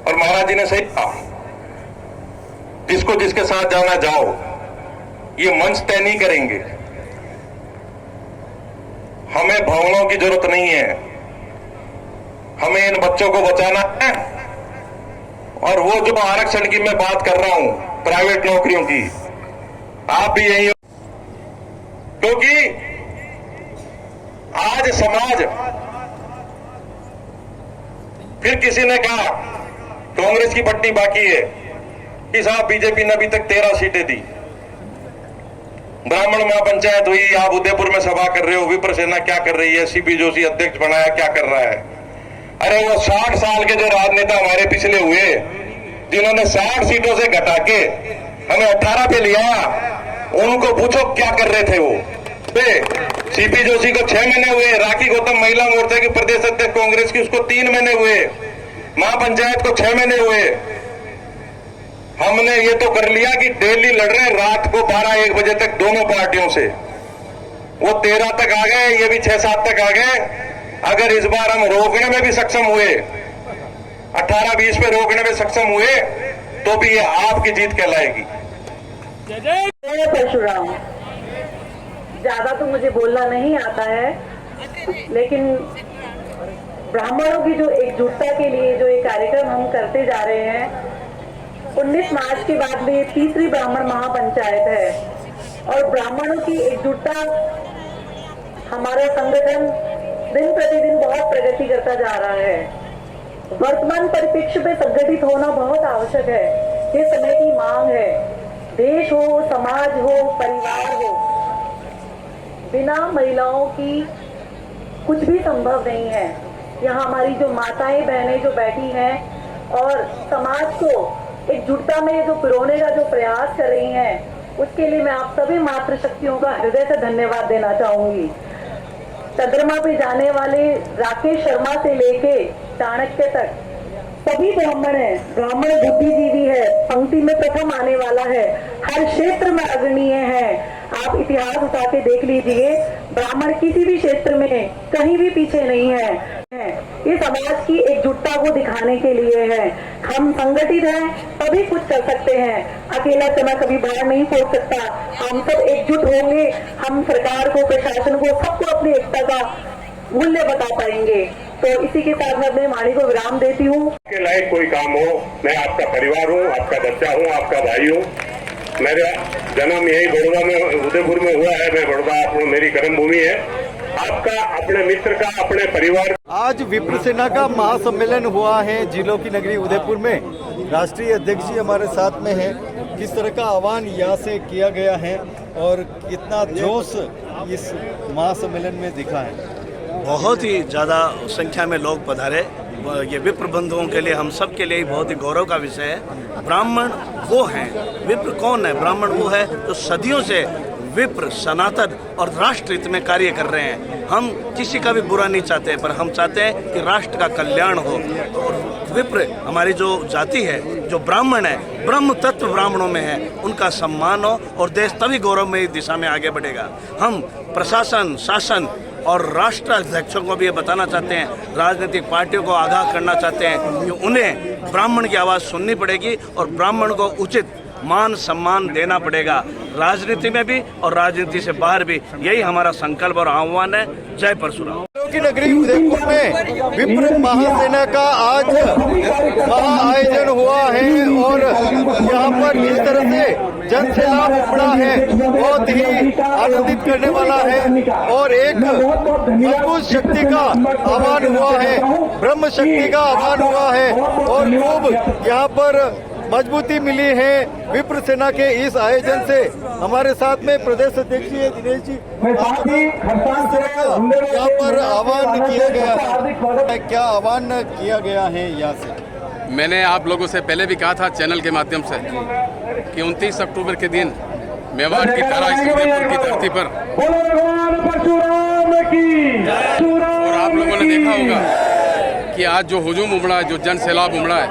और महाराज जी ने सही कहा, जिसको जिसके साथ जाना जाओ, ये मंच तय नहीं करेंगे। हमें भावनाओं की जरूरत नहीं है, हमें इन बच्चों को बचाना है। और वो जो आरक्षण की मैं बात कर रहा हूं, प्राइवेट नौकरियों की, आप भी यही हो, क्योंकि आज समाज, फिर किसी ने कहा कांग्रेस की पट्टी बाकी है कि साहब बीजेपी ने अभी तक 13 सीटें दी, ब्राह्मण महापंचायत हुई, आप उदयपुर में सभा कर रहे हो, विप्र सेना क्या कर रही है, सीपी जोशी अध्यक्ष बनाया, क्या कर रहा है। अरे वो 60 साल के जो राजनेता हमारे पिछले हुए, जिन्होंने 60 सीटों से घटा के हमें 18 पे लिया, उनको पूछो क्या कर रहे थे वो। सीपी जोशी को 6 महीने हुए, राखी गौतम महिला मोर्चा की प्रदेश अध्यक्ष कांग्रेस की, उसको 3 महीने हुए, महापंचायत को 6 महीने हुए। हमने ये तो कर लिया कि डेली लड़ रहे हैं, रात को 12-1 बजे तक दोनों पार्टियों से। वो 13 तक आ गए, ये भी 6-7 तक आ गए। अगर इस बार हम रोकने में भी सक्षम हुए, 18-20 पे रोकने में सक्षम हुए, तो भी ये आपकी जीत कहलाएगी। परशुराम, ज्यादा तो मुझे बोलना नहीं आता है, लेकिन ब्राह्मणों की जो एकजुटता के लिए जो ये कार्यक्रम हम करते जा रहे हैं, 19 मार्च के बाद में 3री ब्राह्मण महापंचायत है। और ब्राह्मणों की एकजुटता, हमारा संगठन दिन प्रतिदिन बहुत प्रगति करता जा रहा है। वर्तमान परिप्रेक्ष्य में संगठित होना बहुत आवश्यक है, ये समय की मांग है। देश हो, समाज हो, परिवार हो, बिना महिलाओं की कुछ भी संभव नहीं है। यहाँ हमारी जो माताएं बहनें जो बैठी हैं और समाज को एकजुटता में जो पिरोने का जो प्रयास कर रही हैं, उसके लिए मैं आप सभी मातृशक्तियों का हृदय से धन्यवाद देना चाहूंगी। चंद्रमा पे जाने वाले राकेश शर्मा से लेके चाणक्य तक सभी ब्राह्मण है, ब्राह्मण बुद्धिजीवी है, पंक्ति में प्रथम आने वाला है, हर क्षेत्र में अग्रणीय है। आप इतिहास उठा के देख लीजिए, ब्राह्मण किसी भी क्षेत्र में कहीं भी पीछे नहीं है। ये समाज की एकजुटता को दिखाने के लिए है। हम संगठित हैं तभी कुछ कर सकते हैं, अकेला चना कभी बाहर नहीं फोड़ सकता। हम सब एकजुट होंगे, हम सरकार को, प्रशासन को, सबको अपनी एकता का मूल्य बता पाएंगे। तो इसी के साथ मैं अपने वाणी को विराम देती हूँ। के लायक कोई काम हो, मैं आपका परिवार हूँ, आपका बच्चा हूँ, आपका भाई हूँ। मेरा जन्म यही बड़ौदा में, उदयपुर में हुआ है। मैं बड़ौदा, मेरी कर्म भूमि है। आपका, अपने मित्र का, अपने परिवार। आज विप्र सेना का महासम्मेलन हुआ है जिलों की नगरी उदयपुर में। राष्ट्रीय अध्यक्ष जी हमारे साथ में हैं। किस तरह का आह्वान यहाँ से किया गया है और कितना जोश इस महासम्मेलन में दिखा है? बहुत ही ज़्यादा संख्या में लोग पधारे। ये विप्र बंधुओं के लिए, हम सब के लिए बहुत ही गौरव का विषय है। ब्राह्मण वो हैं, विप्र कौन है? ब्राह्मण वो है जो सदियों से विप्र, सनातन और राष्ट्र हित में कार्य कर रहे हैं। हम किसी का भी बुरा नहीं चाहते, पर हम चाहते हैं कि राष्ट्र का कल्याण हो। और विप्र हमारी जो जाति है, जो ब्राह्मण है, ब्रह्म तत्व ब्राह्मणों में है, उनका सम्मान हो और देश तभी गौरवमयी दिशा में आगे बढ़ेगा। हम प्रशासन, शासन और राष्ट्राध्यक्षों को भी ये बताना चाहते हैं, राजनीतिक पार्टियों को आगाह करना चाहते हैं कि उन्हें ब्राह्मण की आवाज़ सुननी पड़ेगी और ब्राह्मण को उचित मान सम्मान देना पड़ेगा, राजनीति में भी और राजनीति से बाहर भी। यही हमारा संकल्प और आह्वान है। जय परशुराम। की नगरी उदयपुर में विप्र महासेना का आज महाआयोजन हुआ है और यहाँ पर जिस तरह से जन सैलाब उमड़ा है, बहुत ही आनंदित करने वाला है। और एक मजबूत शक्ति का आह्वान हुआ है, ब्रह्म शक्ति का आह्वान हुआ है और खूब यहाँ पर मजबूती मिली है विप्र सेना के इस आयोजन से। हमारे साथ में प्रदेश अध्यक्ष जी दिनेश जी, यहाँ पर आह्वान किया गया है, क्या आह्वान किया गया है यहाँ से? मैंने आप लोगों से पहले भी कहा था चैनल के माध्यम से कि 29 अक्टूबर के दिन मेवाड़ की तरह इस उदयपुर की धरती पर, और आप लोगों ने देखा होगा कि आज जो हुजूम उमड़ा है, जो जन सैलाब उमड़ा है,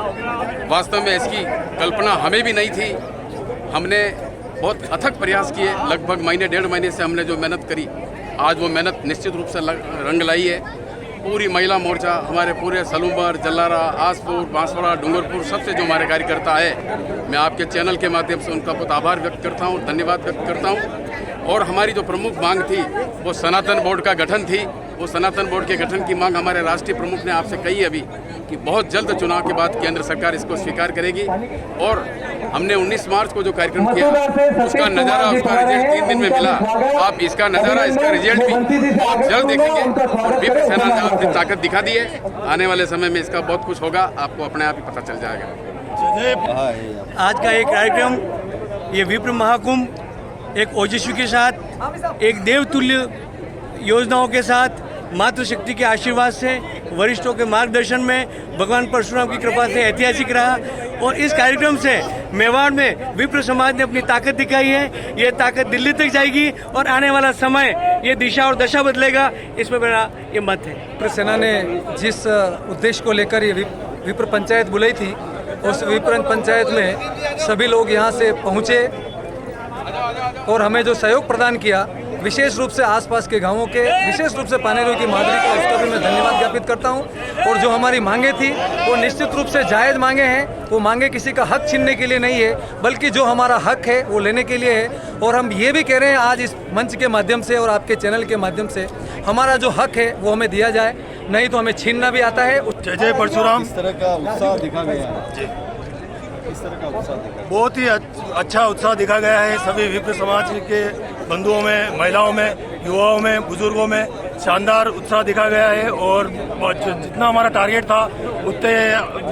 वास्तव में इसकी कल्पना हमें भी नहीं थी। हमने बहुत अथक प्रयास किए, लगभग महीने 1.5 महीने से हमने जो मेहनत करी, आज वो मेहनत निश्चित रूप से रंग लाई है। पूरी महिला मोर्चा, हमारे पूरे सलूबर, जल्लारा, आसपुर, बांसवाड़ा, डूंगरपुर, सबसे जो हमारे कार्यकर्ता है, मैं आपके चैनल के माध्यम से उनका बहुत आभार व्यक्त करता हूँ, धन्यवाद व्यक्त करता हूँ। और हमारी जो प्रमुख मांग थी वो सनातन बोर्ड का गठन थी। वो सनातन बोर्ड के गठन की मांग हमारे राष्ट्रीय प्रमुख ने आपसे कही अभी कि बहुत जल्द चुनाव के बाद केंद्र सरकार इसको स्वीकार करेगी। और हमने 19 मार्च को जो कार्यक्रम किया उसका नज़ारा, उसका रिजल्ट 3 दिन में मिला। आप इसका नज़ारा, इसका रिजल्ट भी बहुत जल्द देखेंगे। और विप्र सेना ने अपनी ताकत दिखा दी है, आने वाले समय में इसका बहुत कुछ होगा, आपको अपने आप ही पता चल जाएगा। आज का एक कार्यक्रम, ये विप्र महाकुंभ एक ओजस्वी के साथ, एक देवतुल्य योजनाओं के साथ, मातृशक्ति के आशीर्वाद से, वरिष्ठों के मार्गदर्शन में, भगवान परशुराम की कृपा से ऐतिहासिक रहा। और इस कार्यक्रम से मेवाड़ में विप्र समाज ने अपनी ताकत दिखाई है। ये ताकत दिल्ली तक जाएगी और आने वाला समय ये दिशा और दशा बदलेगा, इसमें मेरा ये मत है। विप्र सेना ने जिस उद्देश्य को लेकर ये विप्र पंचायत बुलाई थी, उस विप्र पंचायत में सभी लोग यहाँ से पहुँचे और हमें जो सहयोग प्रदान किया, विशेष रूप से आसपास के गांवों के, विशेष रूप से पानेरोई की मादरी का, उसका भी मैं धन्यवाद ज्ञापित करता हूं। और जो हमारी मांगे थी वो निश्चित रूप से जायज़ मांगे हैं। वो मांगे किसी का हक छीनने के लिए नहीं है, बल्कि जो हमारा हक है वो लेने के लिए है। और हम ये भी कह रहे हैं आज इस मंच के माध्यम से और आपके चैनल के माध्यम से, हमारा जो हक है वो हमें दिया जाए, नहीं तो हमें छीनना भी आता है। जय जय परशुराम। इस तरह का उत्साह दिखा गया है, इस तरह का उत्साह दिखा, बहुत ही अच्छा उत्साह दिखा गया है सभी विप्र समाज के बंधुओं में, महिलाओं में, युवाओं में, बुजुर्गों में शानदार उत्साह दिखा गया है। और जितना हमारा टारगेट था उतने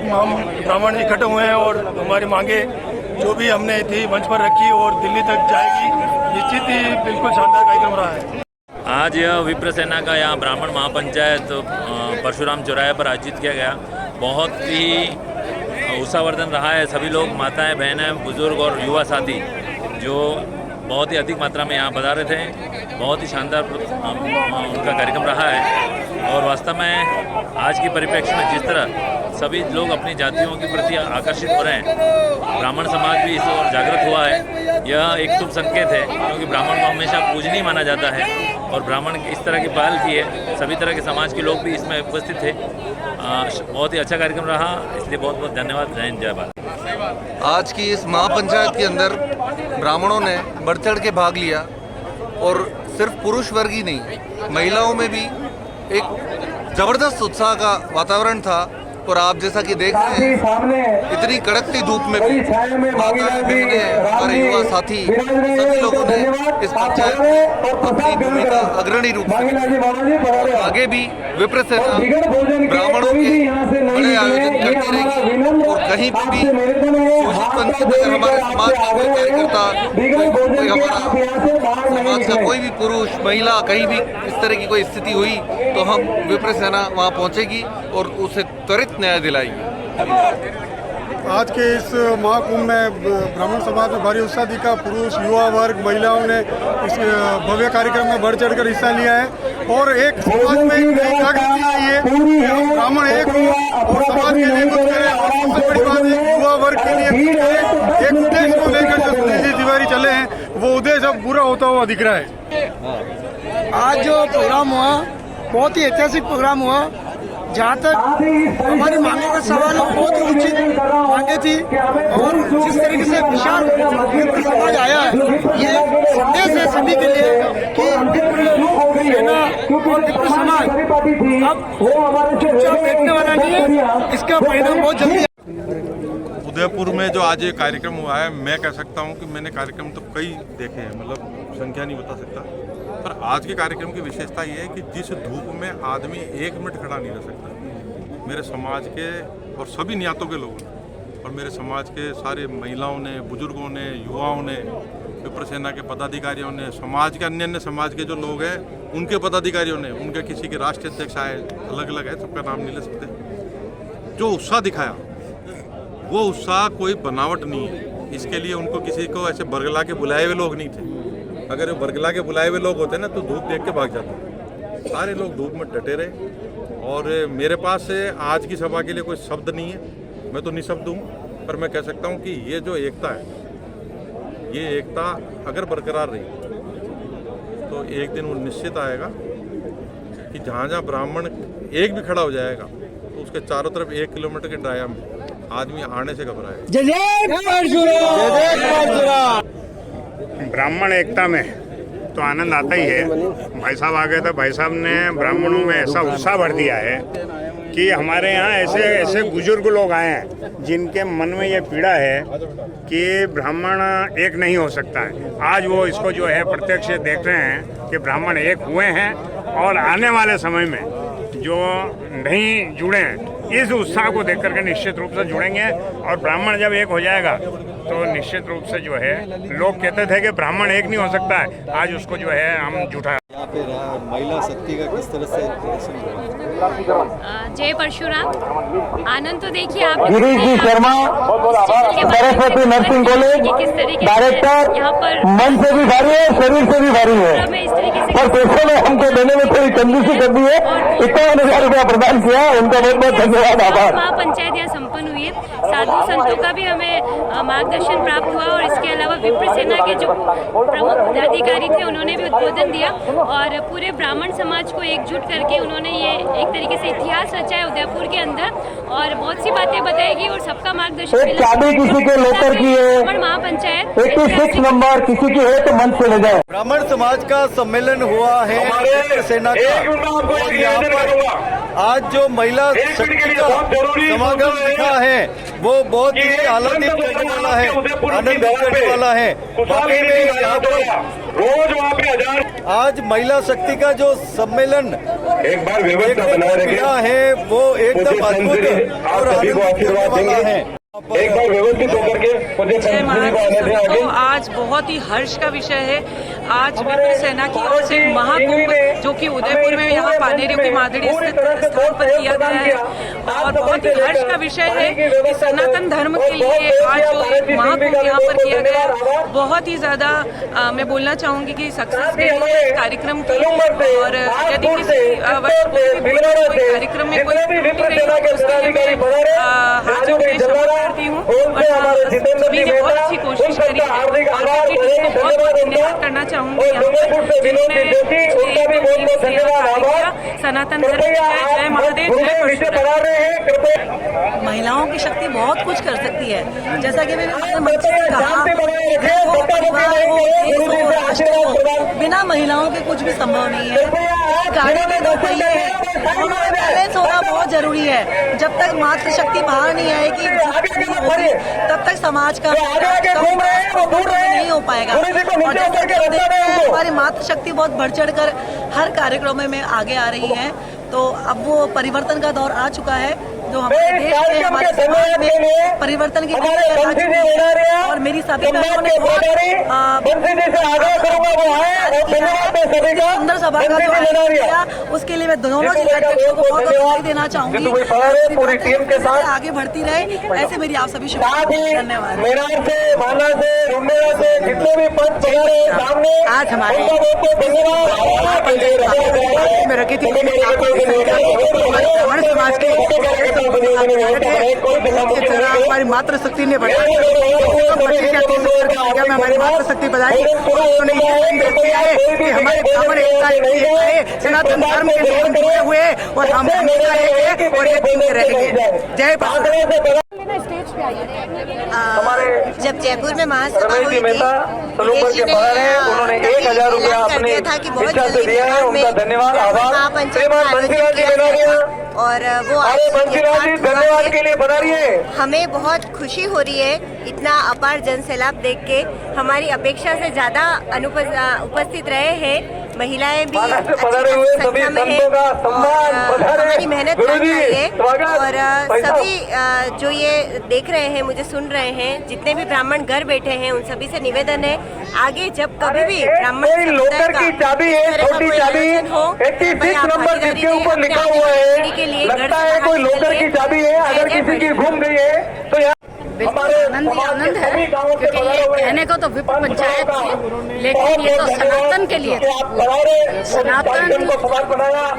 हम ब्राह्मण इकट्ठे हुए हैं और हमारी मांगे जो भी हमने थी मंच पर रखी और दिल्ली तक जाएगी, निश्चित ही बिल्कुल शानदार कार्यक्रम रहा है। आज यह विप्र सेना का यहाँ ब्राह्मण महापंचायत परशुराम चौराहे पर आयोजित किया गया। बहुत ही उत्साहवर्धन रहा है। सभी लोग, माताएं, बहनें, बुजुर्ग और युवा साथी जो बहुत ही अधिक मात्रा में यहाँ पधारे थे। बहुत ही शानदार उनका कार्यक्रम रहा है। और वास्तव में आज की परिप्रेक्ष्य में जिस तरह सभी लोग अपनी जातियों के प्रति आकर्षित हो रहे हैं, ब्राह्मण समाज भी इस ओर जागृत हुआ है, यह एक शुभ संकेत है। क्योंकि ब्राह्मण को हमेशा पूजनीय माना जाता है और ब्राह्मण इस तरह की पहल की है, सभी तरह के समाज के लोग भी इसमें उपस्थित थे। बहुत ही अच्छा कार्यक्रम रहा, इसलिए बहुत बहुत धन्यवाद। जय हिंद, जय भारत। आज की इस महापंचायत के अंदर ब्राह्मणों ने बढ़ चढ़ के भाग लिया और सिर्फ पुरुष वर्ग ही नहीं, महिलाओं में भी एक जबरदस्त उत्साह का वातावरण था। और आप जैसा कि देख रहे हैं, इतनी कड़कती धूप में भी माताएं, बहनें, हमारे युवा साथी, सभी लोगों ने इस पंचायत में अपनी भूमिका अग्रणी रूप से, आगे भी विप्र सेना ब्राह्मणों के बड़े आयोजन करती रहेगी। और कहीं पर भी शोषित पंथ में हमारे समाज का कोई कार्यकर्ता, कोई हमारा समाज का कोई भी पुरुष, महिला, कहीं भी इस तरह की कोई स्थिति हुई तो हम विप्र सेना वहाँ पहुँचेगी और उसे त्वरित न्याय दिलाएगी। आज के इस महाकुंभ में ब्राह्मण समाज में भारी उत्साह दिखा। पुरुष, युवा वर्ग, महिलाओं ने इस भव्य कार्यक्रम में बढ़ चढ़कर हिस्सा लिया है और एक समाज में एक जागृति आई है कि हम ब्राह्मण एक हो और समाज के लिए कुछ करें। और सबसे बड़ी बात है, युवा वर्ग के लिए कुछ करें। एक उद्देश्य को लेकर जो सुनील तिवारी चले हैं, वो उद्देश्य अब पूरा होता हुआ दिख रहा है। आज जो प्रोग्राम हुआ बहुत ही ऐतिहासिक प्रोग्राम हुआ। जहाँ तक हमारी मांगों का सवाल बहुत ही उचित मांगे थी और जिस तरीके से विशाल विप्र समाज आया है, ये संदेश है सभी के लिए कि विप्र सेना और विप्र समाज अब चुपचाप बैठने वाला नहीं है, इसका परिणाम बहुत जल्दी। उदयपुर में जो आज ये कार्यक्रम हुआ है, मैं कह सकता हूँ कि मैंने कार्यक्रम तो कई देखे हैं, मतलब संख्या नहीं बता सकता, पर आज के कार्यक्रम की विशेषता ये है कि जिस धूप में आदमी 1 मिनट खड़ा नहीं रह सकता, मेरे समाज के और सभी नियातों के लोगों ने और मेरे समाज के सारे महिलाओं ने, बुजुर्गों ने, युवाओं ने, विप्र सेना के पदाधिकारियों ने, समाज के अन्य समाज के जो लोग हैं उनके पदाधिकारियों ने, उनके किसी के राष्ट्रीय अध्यक्ष आए, अलग अलग है, सबका नाम नहीं ले सकते, जो उत्साह दिखाया वो उत्साह कोई बनावट नहीं है। इसके लिए उनको किसी को ऐसे बरगला के बुलाए हुए लोग नहीं थे। अगर वो बरगला के बुलाए हुए लोग होते ना तो धूप देख के भाग जाते। सारे लोग धूप में डटे रहे और मेरे पास आज की सभा के लिए कोई शब्द नहीं है, मैं तो निशब्द हूँ, पर मैं कह सकता हूँ कि ये जो एकता है, ये एकता अगर बरकरार रही तो एक दिन वो निश्चित आएगा कि जहाँ जहाँ ब्राह्मण एक भी खड़ा हो जाएगा तो उसके चारों तरफ 1 किलोमीटर के दायरा में आदमी आने से घबराए। ब्राह्मण एकता में तो आनंद आता ही है। भाई साहब आ गए तो भाई साहब ने ब्राह्मणों में ऐसा उत्साह भर दिया है कि हमारे यहाँ ऐसे ऐसे बुजुर्ग लोग आए हैं जिनके मन में ये पीड़ा है कि ब्राह्मण एक नहीं हो सकता है। आज वो इसको जो है प्रत्यक्ष देख रहे हैं कि ब्राह्मण एक हुए हैं और आने वाले समय में जो नहीं जुड़े हैं इस उत्साह को देख करके निश्चित रूप से जुड़ेंगे। और ब्राह्मण जब एक हो जाएगा तो निश्चित रूप से जो है, लोग कहते थे कि ब्राह्मण एक नहीं हो सकता है, आज उसको जो है हम जुटा। यहाँ पे महिला शक्ति का किस तरह से प्रदर्शन हुआ? जय परशुराम। आनंद तो देखिए आप Girish ji Sharma, Saraswati nursing college director, मन से भी भारी है, शरीर से भी भारी है, पर पैसों में हमको देने में थोड़ी कंजूसी कर दी है। 51,000 रुपया प्रदान किया, उनका बहुत बहुत धन्यवाद, आभार। महापंचायत यहाँ संपन्न हुई है। साधु संतों का भी हमें मार्गदर्शन प्राप्त हुआ और इसके अलावा विप्र सेना के जो प्रमुख पदाधिकारी थे उन्होंने भी उद्बोधन दिया और पूरे ब्राह्मण समाज को एकजुट करके उन्होंने ये एक तरीके से इतिहास रचा है उदयपुर के अंदर और बहुत सी बातें बताएगी और सबका मार्गदर्शन एक चाबी किसी के लेकर की है, महापंचायत 86 नंबर किसी की है तो मंच से ले जाए। ब्राह्मण समाज का सम्मेलन हुआ है विप्र सेना का और यहाँ पर आज जो महिला शक्ति का समागम दिखा है वो बहुत ही आनंदित करने वाला है, आनंदित करने वाला है। वाकई में यहाँ पर रोज वहाँ पे 1000 आज महिला शक्ति का जो सम्मेलन एक बार व्यवस्था बना रखे है वो एकदम अद्भुत और आनंदित करने वाला है। एक बार व्यवस्थित होकर के तो आज बहुत ही हर्ष का विषय है। आज विप्र सेना की ओर से महाकुंभ जो कि उदयपुर में यहाँ पानेरियों की मादड़ी स्थान पर किया गया है और बहुत ही हर्ष का विषय है कि सनातन धर्म के लिए आज जो एक महाकुंभ यहाँ पर किया गया बहुत ही ज्यादा मैं बोलना चाहूंगी कि सक्सेस के लिए कार्यक्रम की और यदि किसी कोई कार्यक्रम में करती हूँ सभी ने बहुत अच्छी कोशिश करी है और बहुत धन्यवाद करना चाहूंगी सनातन धर्म जय महादेव महिलाओं की शक्ति बहुत कुछ कर सकती है। जैसा कि मैंने मंच से कहा, बिना महिलाओं के कुछ भी संभव नहीं है। गाड़ी में 2 पहिए हैं, बैलेंस होना बहुत जरूरी है। जब तक मातृशक्ति बाहर नहीं आएगी तब तक समाज का नहीं हो पाएगा। और जैसा कि हम देखते हैं हमारी मातृशक्ति बहुत बढ़ चढ़ कर हर कार्यक्रम में आगे आ रही है। तो अब वो परिवर्तन का दौर आ चुका है जो हमारे देश में हमारे समाज में परिवर्तन की और मेरी सभी बहनों ने सुंदर सभा का जो आयोजन किया उसके लिए मैं दोनों जिलाध्यक्षों को बहुत बधाई देना चाहूंगी। पूरी टीम के साथ आगे बढ़ती रहे ऐसे मेरी आप सभी शुभकामनाएं। धन्यवाद। आज हमारे में रखी थी हमारे समाज के हमारी मातृशक्ति ने बढ़ाई हमारी मातृशक्ति बढ़ाई कि हमारे ब्राह्मण एकता सनातन धर्म के नियम जुड़े हुए और हम और ये दिन रहेंगे। जय भारत। जब जयपुर में महासभा हुई थी उन्होंने 1000 रुपया अपने इच्छा से दिया है, उनका धन्यवाद और वो धन्यवाद के लिए बता रही है। हमें बहुत खुशी हो रही है इतना अपार जनसैलाब देख के। हमारी अपेक्षा से ज्यादा उपस्थित रहे हैं महिलाएं भी संख्या में है और हमारी मेहनत कर रही है और सभी जो ये देख रहे हैं मुझे सुन रहे हैं जितने भी ब्राह्मण घर बैठे हैं उन सभी से निवेदन है आगे जब कभी भी ब्राह्मण लोकर की चाबी है, छोटी चाबी 86 नंबर जिसके ऊपर लिखा हुआ है, लगता है कोई लोकर की चाबी है, अगर किसी की घूम गई है तो बिल्कुल आनंद ही आनंद है क्योंकि ये कहने को तो विप्र पंचायत थी लेकिन ये तो सनातन के लिए सनातन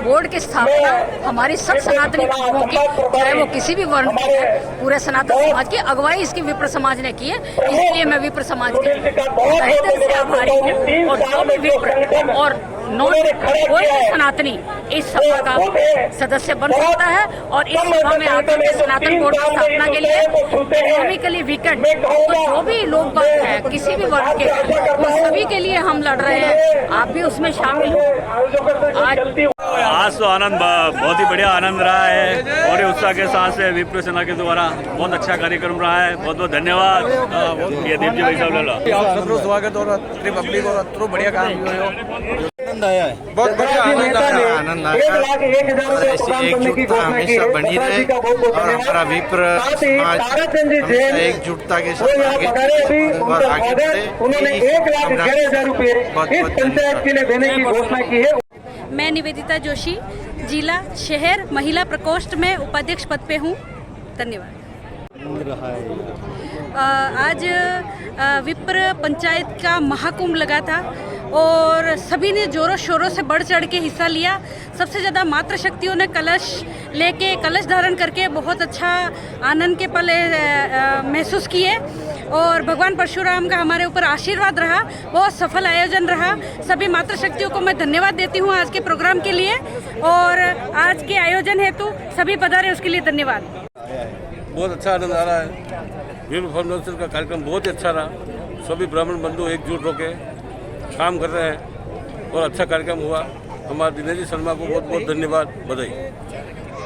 बोर्ड की स्थापना हमारी सब सनातनी धर्मों की चाहे वो किसी भी वर्ण की है पूरे सनातन समाज की अगुवाई इसकी विप्र समाज ने की है। इसलिए मैं विप्र समाज की तहे दिल से आभारी हूँ और जो भी विप्र और नॉन कोई भी सनातनी इस सभा का सदस्य बन सकता है और इस सभा में आकर के सनातन बोर्ड की स्थापना के लिए इकोनॉमिकली वीकेंड तो जो भी लोग बात है किसी भी वर्ग के वो सभी के लिए हम लड़ रहे हैं, आप भी उसमें शामिल हो। आज तो आनंद बहुत ही बढ़िया आनंद रहा है और उत्साह के साथ से विप्र सेना के द्वारा बहुत अच्छा कार्यक्रम रहा है। बहुत बहुत धन्यवाद। ये दीप जी भाई साहब स्वागत और पब्लिक और अतरो बढ़िया काम आनंद आया है, बहुत बढ़िया आनंद एकजुटता हमेशा बनी रहे और हमारा विप्र समाज एकजुटता के साथ आगे बढ़े। उन्होंने 1,11,000 रुपए इस पंचायत के लिए देने की घोषणा की है। मैं निवेदिता जोशी जिला शहर महिला प्रकोष्ठ में उपाध्यक्ष पद पे हूँ। धन्यवाद। आज विप्र पंचायत का महाकुंभ लगा था और सभी ने जोरों शोरों से बढ़ चढ़ के हिस्सा लिया। सबसे ज़्यादा मातृशक्तियों ने कलश लेके कलश धारण करके बहुत अच्छा आनंद के पल महसूस किए और भगवान परशुराम का हमारे ऊपर आशीर्वाद रहा। बहुत सफल आयोजन रहा। सभी मातृशक्तियों को मैं धन्यवाद देती हूँ आज के प्रोग्राम के लिए और आज के आयोजन हेतु सभी पधारे उसके लिए धन्यवाद। बहुत अच्छा आनंद आ रहा है। विप्र फाउंडेशन का कार्यक्रम बहुत ही अच्छा रहा। सभी ब्राह्मण बंधु एकजुट होकर काम कर रहे हैं और अच्छा कार्यक्रम हुआ। हमारे दिनेश जी शर्मा को बहुत बहुत धन्यवाद, बधाई।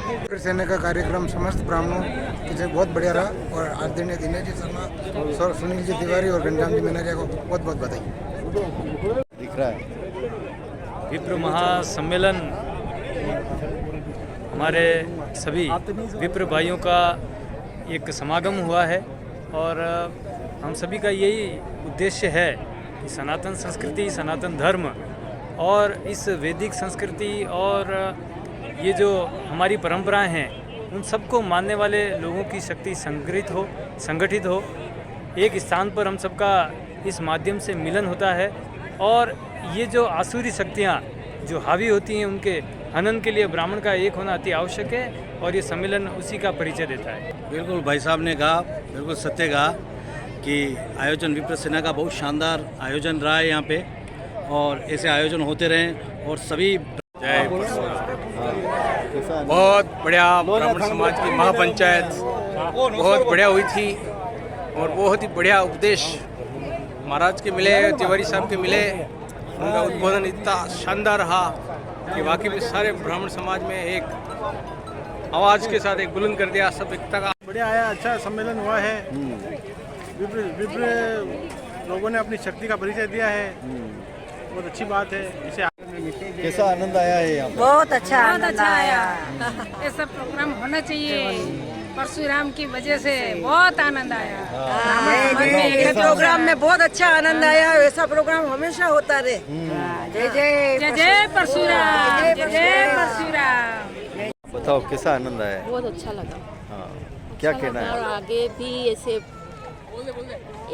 विप्र सेना का कार्यक्रम समस्त ब्राह्मणों के लिए बहुत बढ़िया रहा और आदरणीय दिनेश जी शर्मा, सुनील जी तिवारी और घनश्याम जी मेनरिया को बहुत बहुत बधाई। दिख रहा है विप्र महासम्मेलन हमारे सभी विप्र भाइयों का एक समागम हुआ है और हम सभी का यही उद्देश्य है कि सनातन संस्कृति, सनातन धर्म और इस वैदिक संस्कृति और ये जो हमारी परंपराएं हैं उन सबको मानने वाले लोगों की शक्ति संगठित हो। एक स्थान पर हम सबका इस माध्यम से मिलन होता है और ये जो आसुरी शक्तियाँ जो हावी होती हैं उनके हनन के लिए ब्राह्मण का एक होना अति आवश्यक है और ये सम्मेलन उसी का परिचय देता है। बिल्कुल भाई साहब ने कहा, बिल्कुल सत्य कहा कि आयोजन विप्र सेना का बहुत शानदार आयोजन रहा है यहाँ पे और ऐसे आयोजन होते रहें और सभी जय बहुत बढ़िया ब्राह्मण समाज की महापंचायत बहुत बढ़िया हुई थी और बहुत ही बढ़िया उपदेश महाराज के मिले, तिवारी साहब के मिले। उनका उद्बोधन इतना शानदार रहा कि वाकई में सारे ब्राह्मण समाज में एक आवाज़ के साथ एक बुलंद कर दिया। सब एकता का बढ़िया आया, अच्छा सम्मेलन हुआ है। विप्र लोगों ने अपनी शक्ति का परिचय दिया है, बहुत अच्छी बात है। इसे कैसा आनंद आया है यहाँ? बहुत अच्छा आनंद आया। ऐसा प्रोग्राम होना चाहिए। परशुराम की वजह से बहुत आनंद आया। इस प्रोग्राम में बहुत अच्छा आनंद आया। ऐसा प्रोग्राम हमेशा होता रहे। जय जय जय जय परशुराम, जय जय परशुराम। बताओ कैसा आनंद आया है? बहुत अच्छा लगा। हाँ, क्या कहना और है? आगे भी ऐसे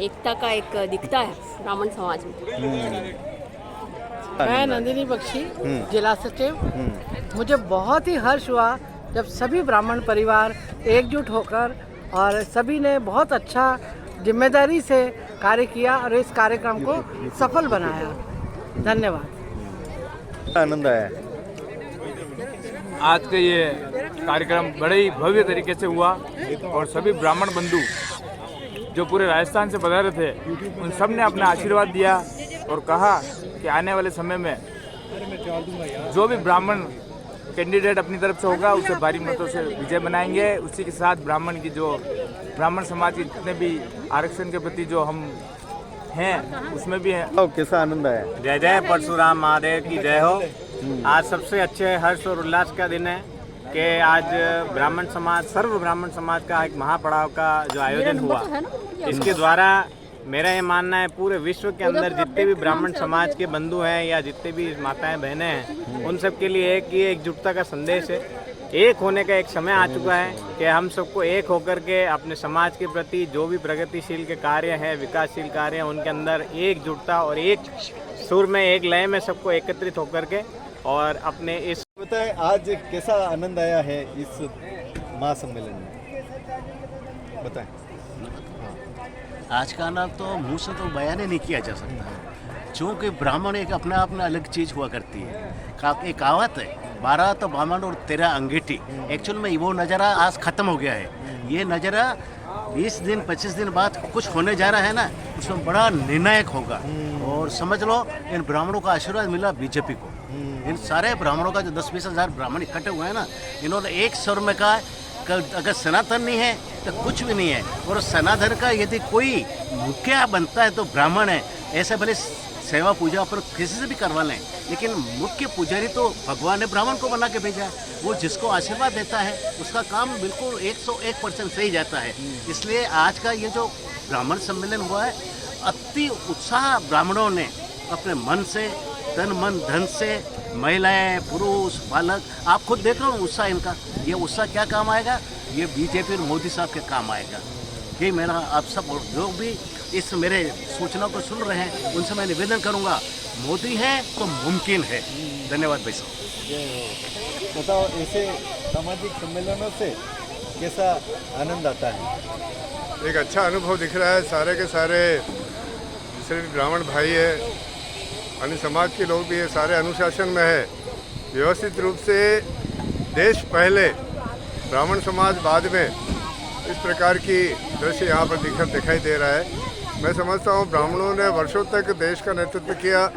एकता का एक दिखता है ब्राह्मण समाज में। मैं नंदिनी बख्शी, जिला सचिव। मुझे बहुत ही हर्ष हुआ जब सभी ब्राह्मण परिवार एकजुट होकर और सभी ने बहुत अच्छा जिम्मेदारी से कार्य किया और इस कार्यक्रम को सफल बनाया। धन्यवाद। आनंद आया है आज के ये कार्यक्रम बड़े ही भव्य तरीके से हुआ और सभी ब्राह्मण बंधु जो पूरे राजस्थान से पधारे थे उन सब ने अपना आशीर्वाद दिया और कहा कि आने वाले समय में जो भी ब्राह्मण कैंडिडेट अपनी तरफ से होगा उसे भारी मतों से विजय बनाएंगे। उसी के साथ ब्राह्मण की जो ब्राह्मण समाज के जितने भी आरक्षण के प्रति जो हम हैं उसमें भी है। कैसा आनंद आया? जय जय परशुराम महादेव की जय हो। आज सबसे अच्छे हर्ष और उल्लास का दिन है कि आज ब्राह्मण समाज, सर्व ब्राह्मण समाज का एक महापड़ाव का जो आयोजन हुआ, इसके द्वारा मेरा ये मानना है पूरे विश्व के अंदर जितने भी ब्राह्मण समाज के बंधु हैं या जितने भी माताएं बहनें हैं उन सब के लिए एक ही एकजुटता का संदेश है। एक होने का एक समय आ चुका है कि हम सबको एक होकर के अपने समाज के प्रति जो भी प्रगतिशील के कार्य हैं, विकासशील कार्य हैं, उनके अंदर एकजुटता और एक सुर में, एक लय में सबको एकत्रित होकर के और अपने इस बताएं आज कैसा आनंद आया है इस महासम्मेलन में? बताएं। आज का आनंद तो मुँह से तो बयान ही नहीं किया जा सकता है। चूँकि ब्राह्मण एक अपने आप में अलग चीज़ हुआ करती है। एक कहावत है 12 तो ब्राह्मण और 13 अंगीठी। एक्चुअल में वो नज़ारा आज ख़त्म हो गया है। ये नज़ारा 20 दिन 25 दिन बाद कुछ होने जा रहा है ना, उसमें बड़ा निर्णायक होगा। और समझ लो इन ब्राह्मणों का आशीर्वाद मिला बीजेपी को। इन सारे ब्राह्मणों का जो 10-20 हज़ार ब्राह्मण इकट्ठे हुए हैं ना, इन्होंने एक स्वर में कहा अगर सनातन नहीं है तो कुछ भी नहीं है। और सनातन का यदि कोई मुखिया बनता है तो ब्राह्मण है। ऐसे भले सेवा पूजा पर किसी से भी करवा लें, लेकिन मुख्य पुजारी तो भगवान ने ब्राह्मण को बना के भेजा है। वो जिसको आशीर्वाद देता है उसका काम बिल्कुल 101% सही जाता है। इसलिए आज का ये जो ब्राह्मण सम्मेलन हुआ है, अति उत्साह ब्राह्मणों ने अपने मन से, तन मन धन से, महिलाएं, पुरुष, बालक, आप खुद देख रहे हो उत्साह इनका। ये उत्साह क्या काम आएगा? ये बीजेपी और मोदी साहब के काम आएगा। ये मेरा आप सब लोग भी इस मेरे सूचना को सुन रहे हैं, उनसे मैं निवेदन करूंगा, मोदी है तो मुमकिन है। धन्यवाद भाई साहब। बताओ, ऐसे सामाजिक सम्मेलनों से कैसा आनंद आता है? एक अच्छा अनुभव दिख रहा है। सारे के सारे सिर्फ ब्राह्मण भाई है, अन्य समाज के लोग भी है, सारे अनुशासन में है। व्यवस्थित रूप से देश पहले, ब्राह्मण समाज बाद में, इस प्रकार की दृश्य यहाँ पर दिखाई दे रहा है। मैं समझता हूँ ब्राह्मणों ने वर्षों तक देश का नेतृत्व किया।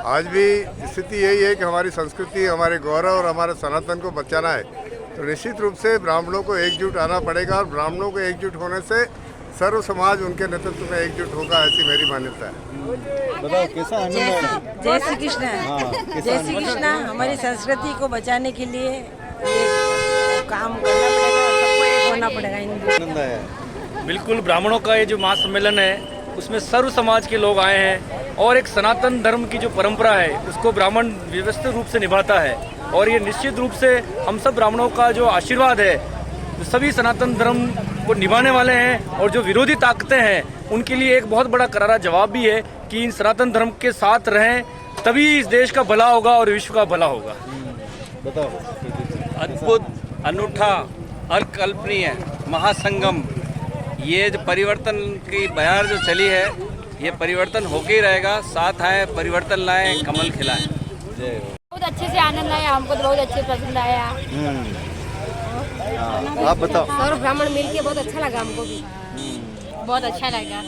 आज भी स्थिति यही है कि हमारी संस्कृति, हमारे गौरव और हमारे सनातन को बचाना है। तो निश्चित रूप से ब्राह्मणों को एकजुट आना पड़ेगा और ब्राह्मणों को एकजुट होने से सर्व समाज उनके नेतृत्व में एकजुट होगा, ऐसी मेरी मान्यता है। बताओ कैसा आनंद है? जय श्री कृष्ण। जय श्री कृष्ण। हमारी संस्कृति को बचाने के लिए काम करना पड़ेगा, सबको एक होना पड़ेगा। आनंद आया। बिल्कुल, ब्राह्मणों का ये जो महासम्मेलन है उसमें सर्व समाज के लोग आए हैं और एक सनातन धर्म की जो परंपरा है उसको ब्राह्मण व्यवस्थित रूप से निभाता है। और ये निश्चित रूप से हम सब ब्राह्मणों का जो आशीर्वाद है, जो सभी सनातन धर्म को निभाने वाले हैं और जो विरोधी ताकतें हैं उनके लिए एक बहुत बड़ा करारा जवाब भी है कि इन सनातन धर्म के साथ रहें, तभी इस देश का भला होगा और विश्व का भला होगा। बताओ। अद्भुत, अनूठा, अकल्पनीय महासंगम, ये जो परिवर्तन की बयार जो चली है, ये परिवर्तन होके ही रहेगा। साथ आए, परिवर्तन लाए, कमल खिलाए। बहुत अच्छे से आनंद आया, हमको तो बहुत अच्छे पसंद आया। आप बताओ। और ब्राह्मण मिल के बहुत अच्छा लगा हमको भी, बहुत अच्छा लगा।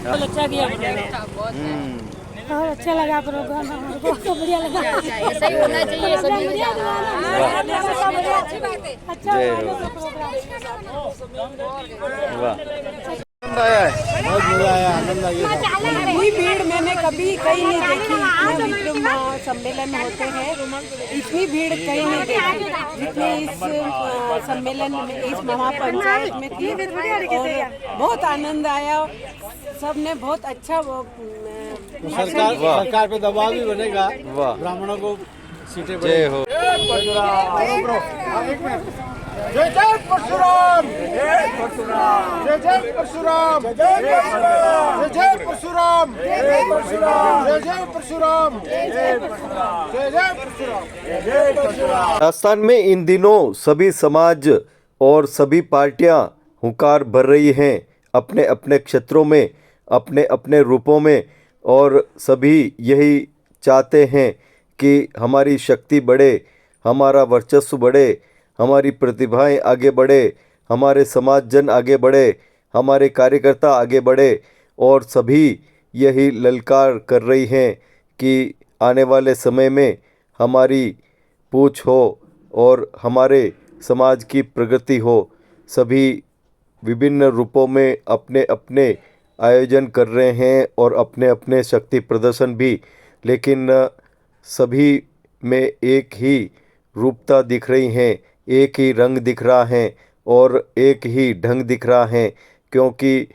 बहुत अच्छा किया, बहुत अच्छा लगा प्रोग्राम, हमको तो बढ़िया लगा। ऐसा ही होना चाहिए सभी के साथ। आनंद आया है, बहुत मजा आया, आनंद आया। इतनी भीड़ मैंने कभी कहीं नहीं देखी। इतने विक्रम सम्मेलन होते हैं, इतनी भीड़ कहीं नहीं देखी जितने इस सम्मेलन में, इस महापंचायत में थी। और बहुत आनंद आया, सबने बहुत अच्छा सरकार पे दबाव भी बनेगा ब्राह्मणों को सीटें। जय हो। जय जय परशुराम, जय परशुराम, जय जय परशुराम, जय जय परशुराम, जय परशुराम, जय जय परशुराम, जय जय परशुराम, जय जय परशुराम, जय जय परशुराम। राजस्थान में इन दिनों सभी समाज और सभी पार्टियां हुंकार भर रही हैं अपने अपने क्षेत्रों में, अपने अपने रूपों में, और सभी यही चाहते हैं कि हमारी शक्ति बढ़े, हमारा वर्चस्व बढ़े, हमारी प्रतिभाएं आगे बढ़े, हमारे समाज जन आगे बढ़े, हमारे कार्यकर्ता आगे बढ़े। और सभी यही ललकार कर रही हैं कि आने वाले समय में हमारी पूछ हो और हमारे समाज की प्रगति हो। सभी विभिन्न रूपों में अपने अपने आयोजन कर रहे हैं और अपने अपने शक्ति प्रदर्शन भी, लेकिन सभी में एक ही रूपता दिख रही हैं, एक ही रंग दिख रहा है और एक ही ढंग दिख रहा है। क्योंकि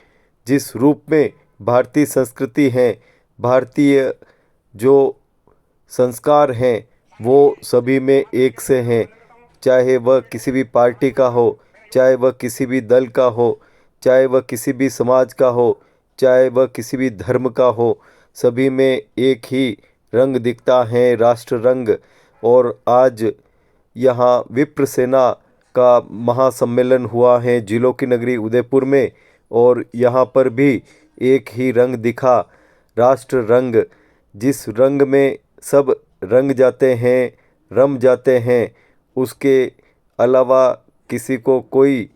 जिस रूप में भारतीय संस्कृति है, भारतीय जो संस्कार हैं, वो सभी में एक से हैं। चाहे वह किसी भी पार्टी का हो, चाहे वह किसी भी दल का हो, चाहे वह किसी भी समाज का हो, चाहे वह किसी भी धर्म का हो, सभी में एक ही रंग दिखता है, राष्ट्र रंग। और आज यहाँ विप्र सेना का महासम्मेलन हुआ है जिलों की नगरी उदयपुर में, और यहाँ पर भी एक ही रंग दिखा, राष्ट्र रंग, जिस रंग में सब रंग जाते हैं, रम जाते हैं, उसके अलावा किसी को कोई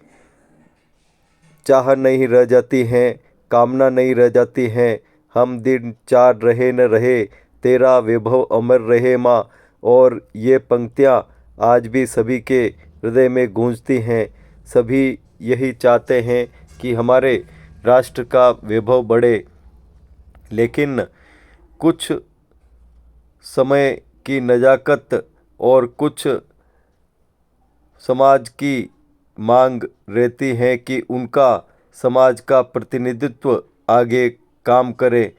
चाह नहीं रह जाती है, कामना नहीं रह जाती है। हम दिन चार रहे न रहे, तेरा वैभव अमर रहे माँ। और ये पंक्तियाँ आज भी सभी के हृदय में गूंजती हैं। सभी यही चाहते हैं कि हमारे राष्ट्र का वैभव बढ़े, लेकिन कुछ समय की नज़ाकत और कुछ समाज की मांग रहती है कि उनका समाज का प्रतिनिधित्व आगे काम करे,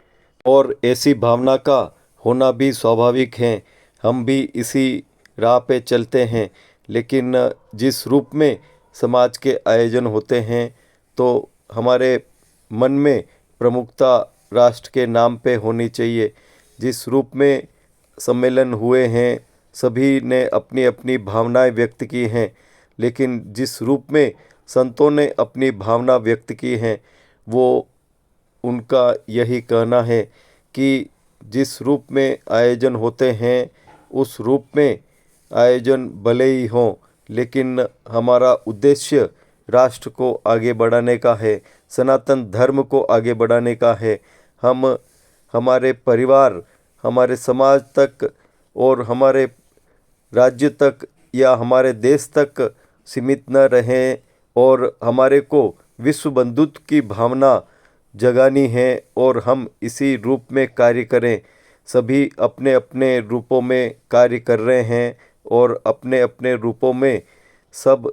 और ऐसी भावना का होना भी स्वाभाविक है। हम भी इसी राह पे चलते हैं, लेकिन जिस रूप में समाज के आयोजन होते हैं तो हमारे मन में प्रमुखता राष्ट्र के नाम पे होनी चाहिए। जिस रूप में सम्मेलन हुए हैं, सभी ने अपनी अपनी भावनाएं व्यक्त की हैं, लेकिन जिस रूप में संतों ने अपनी भावना व्यक्त की हैं, वो उनका यही कहना है कि जिस रूप में आयोजन होते हैं उस रूप में आयोजन भले ही हों, लेकिन हमारा उद्देश्य राष्ट्र को आगे बढ़ाने का है, सनातन धर्म को आगे बढ़ाने का है। हम हमारे परिवार, हमारे समाज तक और हमारे राज्य तक या हमारे देश तक सीमित न रहें, और हमारे को विश्व बंधुत्व की भावना जगानी है और हम इसी रूप में कार्य करें। सभी अपने अपने रूपों में कार्य कर रहे हैं और अपने अपने रूपों में सब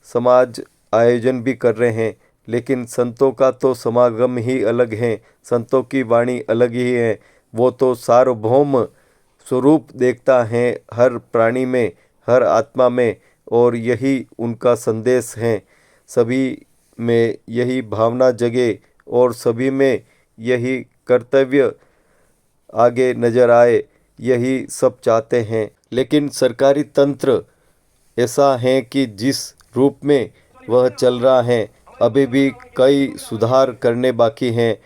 समाज आयोजन भी कर रहे हैं, लेकिन संतों का तो समागम ही अलग है, संतों की वाणी अलग ही है। वो तो सार्वभौम स्वरूप देखता है हर प्राणी में, हर आत्मा में, और यही उनका संदेश है। सभी में यही भावना जगे और सभी में यही कर्तव्य आगे नज़र आए, यही सब चाहते हैं। लेकिन सरकारी तंत्र ऐसा है कि जिस रूप में वह चल रहा है, अभी भी कई सुधार करने बाकी हैं।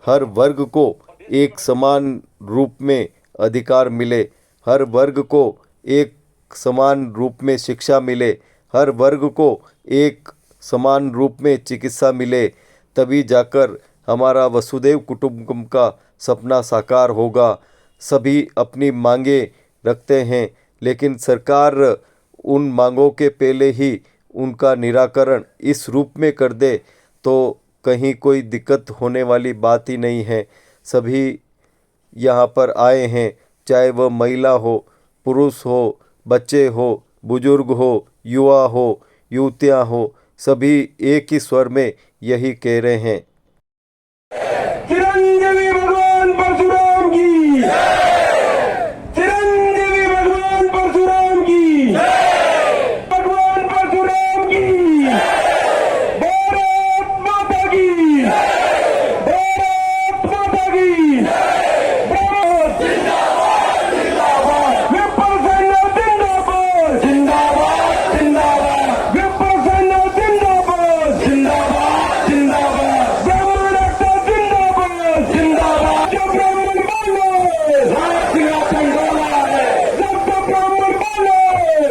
हर वर्ग को एक समान रूप में अधिकार मिले, हर वर्ग को एक समान रूप में शिक्षा मिले, हर वर्ग को एक समान रूप में चिकित्सा मिले, तभी जाकर हमारा वसुदैव कुटुंबकम का सपना साकार होगा। सभी अपनी मांगे रखते हैं, लेकिन सरकार उन मांगों के पहले ही उनका निराकरण इस रूप में कर दे तो कहीं कोई दिक्कत होने वाली बात ही नहीं है। सभी यहाँ पर आए हैं, चाहे वह महिला हो, पुरुष हो, बच्चे हो, बुजुर्ग हो, युवा हो, युवतियाँ हो, सभी एक ही स्वर में यही कह रहे हैं। चिरंजीवी भगवान परशुराम की, चिरंजीवी भगवान परशुराम की, भगवान परशुराम की, भारत माता की, भारत माता की, जिंदाबाद जिंदाबाद, विप्र सेना जिंदाबाद जिंदाबाद जिंदाबाद, विप्र सेना जिंदाबाद जिंदाबाद जिंदाबाद, ब्राह्मण रक्षा जिंदाबाद जिंदाबाद, जब ब्राह्मण बोले राज सिंहासन डोला है, जब ब्राह्मण बोले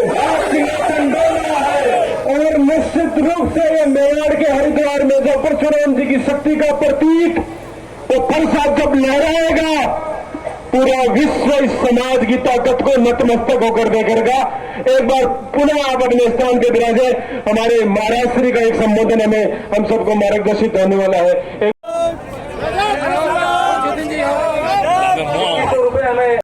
राज सिंहासन डोला है। और निश्चित रूप से ये मेवाड़ के हरिद्वार में जो परशुराम जी की शक्ति का प्रतीक वो प्रसाद जब लहराएगा, पूरा विश्व इस समाज की ताकत को नतमस्तक होकर देखेगा। एक बार पुनः आप अपने स्थान पे विराजे। हमारे महाराज श्री का एक संबोधन हमें हम सबको मार्गदर्शित होने वाला है। ₹100 हमें